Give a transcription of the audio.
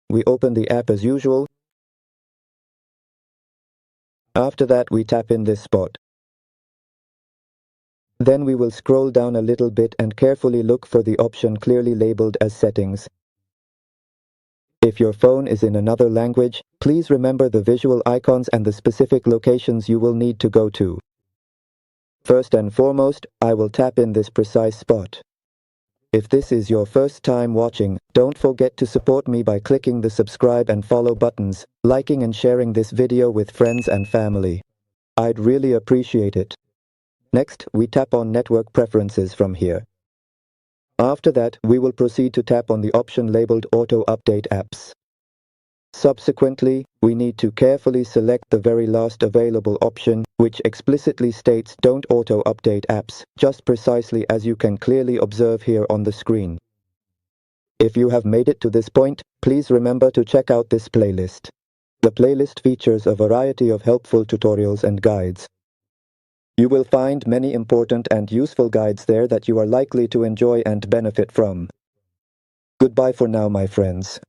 we open the app as usual. After that, we tap in this spot. Then we will scroll down a little bit and carefully look for the option clearly labeled as Settings. If your phone is in another language, please remember the visual icons and the specific locations you will need to go to. First and foremost, I will tap in this precise spot. If this is your first time watching, don't forget to support me by clicking the subscribe and follow buttons, liking and sharing this video with friends and family. I'd really appreciate it. Next, we tap on Network Preferences from here. After that, we will proceed to tap on the option labeled Auto Update Apps. Subsequently, we need to carefully select the very last available option, which explicitly states Don't Auto Update Apps, just precisely as you can clearly observe here on the screen. If you have made it to this point, please remember to check out this playlist. The playlist features a variety of helpful tutorials and guides. You will find many important and useful guides there that you are likely to enjoy and benefit from. Goodbye for now, my friends.